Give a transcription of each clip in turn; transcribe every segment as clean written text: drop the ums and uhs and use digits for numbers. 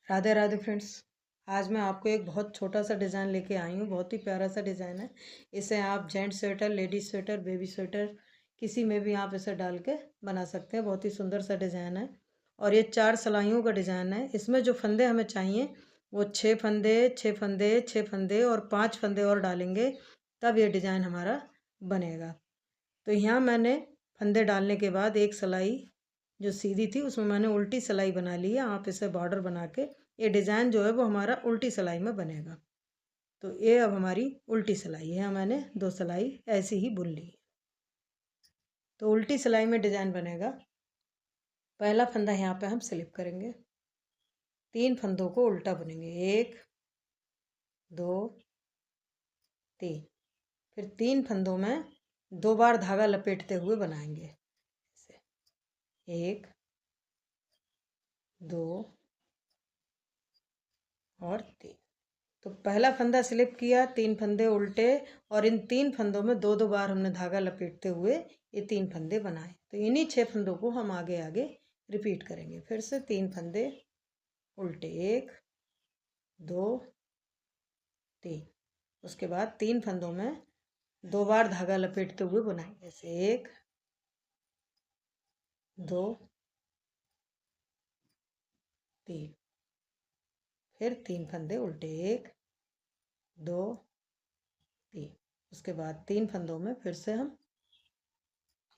Radhe Radhe friends. आज मैं आपको एक बहुत छोटा सा डिज़ाइन लेके आई हूँ। बहुत ही प्यारा सा डिज़ाइन है। इसे आप gent sweater, ladies sweater, baby sweater किसी में भी आप इसे डाल के बना सकते हैं। बहुत ही सुंदर सा डिज़ाइन है और ये 4 सिलाइयों का डिज़ाइन है। इसमें जो फंदे हमें चाहिए वो 6 फंदे, 6 फंदे, 6 फंदे और 5 फंदे और डालेंगे, तब ये डिज़ाइन हमारा बनेगा। तो यहाँ मैंने फंदे डालने के बाद एक सिलाई जो सीधी थी उसमें मैंने उल्टी सिलाई बना ली है। आप इसे बॉर्डर बना के ये डिज़ाइन जो है वो हमारा उल्टी सिलाई में बनेगा। तो ये अब हमारी उल्टी सिलाई है। मैंने 2 सिलाई ऐसी ही बुन ली है। तो उल्टी सिलाई में डिज़ाइन बनेगा। पहला फंदा यहाँ पे हम स्लिप करेंगे, 3 फंदों को उल्टा बुनेंगे, 1 2 3। फिर 3 फंदों में 2 बार धागा लपेटते हुए बनाएंगे। 1 2 और 3। तो पहला फंदा स्लिप किया, 3 फंदे उल्टे और इन 3 फंदों में 2-2 बार हमने धागा लपेटते हुए ये 3 फंदे बनाए। तो इन्हीं 6 फंदों को हम आगे आगे रिपीट करेंगे। फिर से 3 फंदे उल्टे, 1 2 3। उसके बाद 3 फंदों में 2 बार धागा लपेटते हुए बनाएंगे। ऐसे 1 2 3। फिर 3 फंदे उल्टे, 1 2 3। उसके बाद 3 फंदों में फिर से हम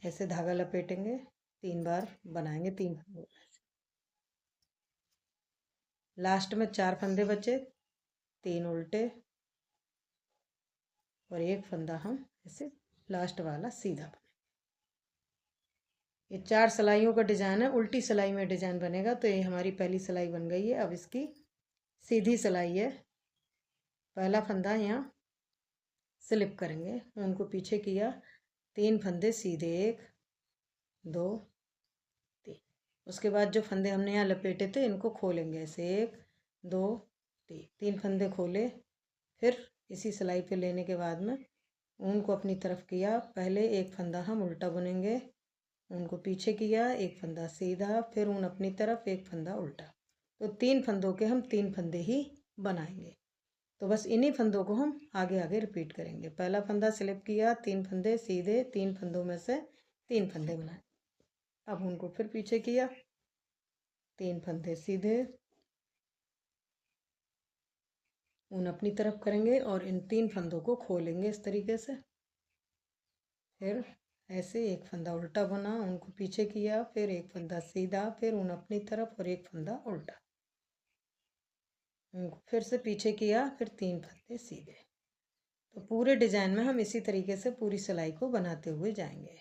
ऐसे धागा लपेटेंगे, 3 बार बनाएंगे 3 फंदों में। लास्ट में 4 फंदे बचे, 3 उल्टे और 1 फंदा हम ऐसे लास्ट वाला सीधा बनाएंगे। ये 4 सिलाइयों का डिज़ाइन है। उल्टी सिलाई में डिज़ाइन बनेगा। तो ये हमारी पहली सिलाई बन गई है। अब इसकी सीधी सिलाई है। पहला फंदा यहाँ स्लिप करेंगे, उनको पीछे किया, 3 फंदे सीधे, 1 2 3। उसके बाद जो फंदे हमने यहाँ लपेटे थे इनको खोलेंगे, ऐसे 1 2 3। 3 फंदे खोले। फिर इसी सिलाई पे लेने के बाद में ऊन को अपनी तरफ किया, पहले एक फंदा हम उल्टा बुनेंगे, उनको पीछे किया, एक फंदा सीधा, फिर ऊन अपनी तरफ, एक फंदा उल्टा। तो 3 फंदों के हम 3 फंदे ही बनाएंगे। तो बस इन्हीं फंदों को हम आगे आगे रिपीट करेंगे। पहला फंदा स्लिप किया, 3 फंदे सीधे, 3 फंदों में से 3 फंदे बनाए। अब उनको फिर पीछे किया, 3 फंदे सीधे, ऊन अपनी तरफ करेंगे और इन 3 फंदों को खोलेंगे इस तरीके से। फिर ऐसे एक फंदा उल्टा बुना, उनको पीछे किया, फिर एक फंदा सीधा, फिर ऊन अपनी तरफ और एक फंदा उल्टा, उनको फिर से पीछे किया, फिर 3 फंदे सीधे। तो पूरे डिजाइन में हम इसी तरीके से पूरी सिलाई को बनाते हुए जाएंगे।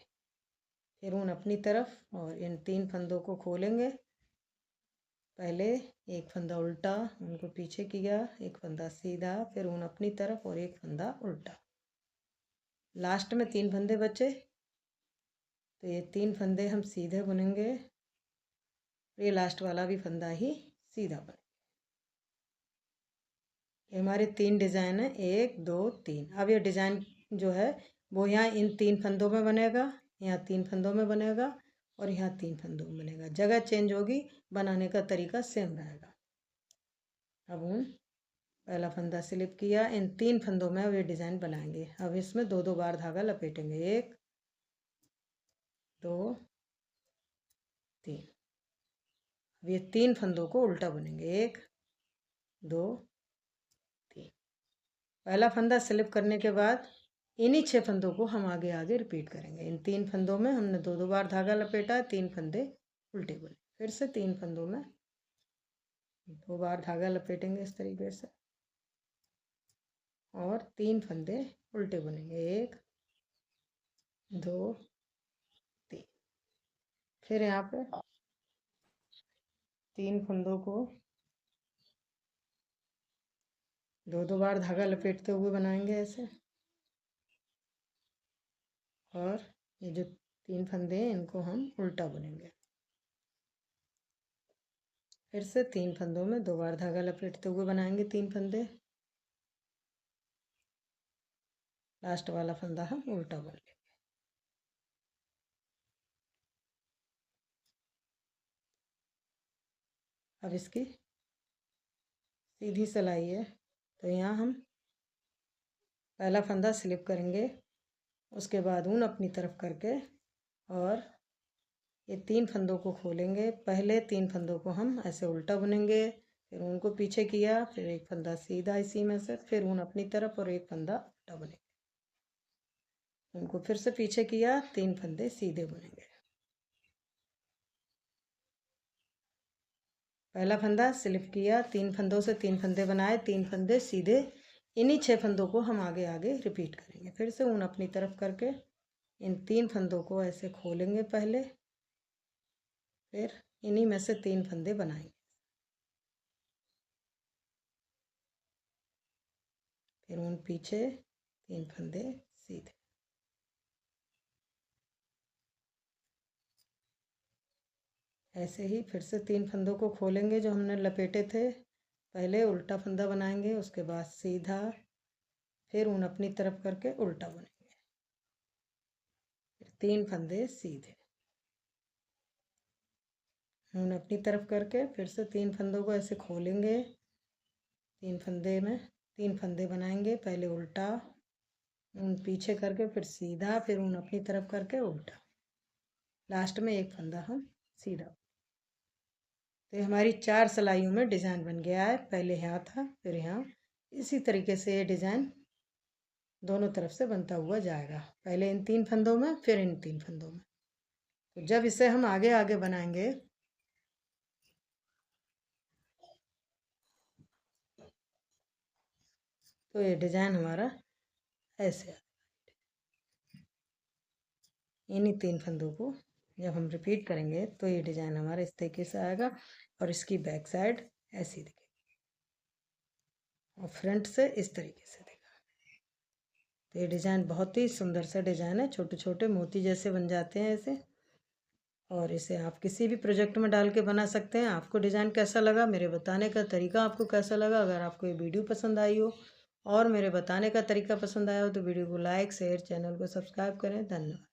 फिर ऊन अपनी तरफ और इन 3 फंदों को खोलेंगे। पहले एक फंदा उल्टा, उनको पीछे किया, एक फंदा सीधा, फिर ऊन अपनी तरफ और एक फंदा उल्टा। लास्ट में 3 फंदे बचे, तो ये 3 फंदे हम सीधे बुनेंगे। ये लास्ट वाला भी फंदा ही सीधा बनेगा। ये हमारे 3 डिज़ाइन है, 1 2 3। अब ये डिज़ाइन जो है वो यहाँ इन 3 फंदों में बनेगा, यहाँ 3 फंदों में बनेगा और यहाँ 3 फंदों में बनेगा। जगह चेंज होगी, बनाने का तरीका सेम रहेगा। अब ऊन पहला फंदा स्लिप किया, इन 3 फंदों में अब ये डिज़ाइन बनाएंगे। अब इसमें 2-2 बार धागा लपेटेंगे, 1 2 3। अब ये 3 फंदों को उल्टा बुनेंगे, 1 2 3। पहला फंदा स्लिप करने के बाद इन्हीं 6 फंदों को हम आगे आगे रिपीट करेंगे। इन 3 फंदों में हमने 2-2 बार धागा लपेटा, 3 फंदे उल्टे बुने। फिर से 3 फंदों में 2 बार धागा लपेटेंगे इस तरीके से और 3 फंदे उल्टे बुनेंगे, 1 2 3। फिर यहाँ पे 3 फंदों को 2-2 बार धागा लपेटते हुए बनाएंगे ऐसे। और ये जो 3 फंदे हैं इनको हम उल्टा बुनेंगे। फिर से 3 फंदों में 2 बार धागा लपेटते हुए बनाएंगे 3 फंदे। लास्ट वाला फंदा हम उल्टा बुन लेंगे। अब इसकी सीधी सिलाई है तो यहाँ हम पहला फंदा स्लिप करेंगे, उसके बाद ऊन अपनी तरफ करके और ये 3 फंदों को खोलेंगे। पहले 3 फंदों को हम ऐसे उल्टा बुनेंगे, फिर ऊन को पीछे किया, फिर एक फंदा सीधा इसी में से, फिर ऊन अपनी तरफ और एक फंदा उल्टा बुनेंगे, उनको फिर से पीछे किया, 3 फंदे सीधे बुनेंगे। पहला फंदा स्लिप किया, 3 फंदों से 3 फंदे बनाए, 3 फंदे सीधे, इन्हीं 6 फंदों को हम आगे आगे रिपीट करेंगे। फिर से ऊन अपनी तरफ करके इन 3 फंदों को ऐसे खोलेंगे पहले, फिर इन्हीं में से 3 फंदे बनाएंगे, फिर ऊन पीछे, 3 फंदे सीधे। ऐसे ही फिर से 3 फंदों को खोलेंगे जो हमने लपेटे थे, पहले उल्टा फंदा बनाएंगे, उसके बाद सीधा, फिर ऊन अपनी तरफ करके उल्टा बुनेंगे, फिर 3 फंदे सीधे, ऊन अपनी तरफ करके फिर से 3 फंदों को ऐसे खोलेंगे, 3 फंदे में 3 फंदे बनाएंगे, पहले उल्टा, ऊन पीछे करके फिर सीधा, फिर ऊन अपनी तरफ करके उल्टा, लास्ट में एक फंदा हम सीधा। तो हमारी 4 सिलाइयों में डिज़ाइन बन गया है। पहले यहाँ था, फिर यहाँ। इसी तरीके से ये डिज़ाइन दोनों तरफ से बनता हुआ जाएगा, पहले इन 3 फंदों में, फिर इन 3 फंदों में। तो जब इसे हम आगे आगे बनाएंगे तो ये डिज़ाइन हमारा ऐसे, इन्हीं 3 फंदों को जब हम रिपीट करेंगे तो ये डिज़ाइन हमारा इस तरीके से आएगा और इसकी बैक साइड ऐसी दिखेगी और फ्रंट से इस तरीके से दिखेगा। तो ये डिज़ाइन बहुत ही सुंदर सा डिज़ाइन है, छोटे छोटे मोती जैसे बन जाते हैं ऐसे, और इसे आप किसी भी प्रोजेक्ट में डाल के बना सकते हैं। आपको डिज़ाइन कैसा लगा, मेरे बताने का तरीका आपको कैसा लगा, अगर आपको ये वीडियो पसंद आई हो और मेरे बताने का तरीका पसंद आया हो तो वीडियो को लाइक शेयर, चैनल को सब्सक्राइब करें। धन्यवाद।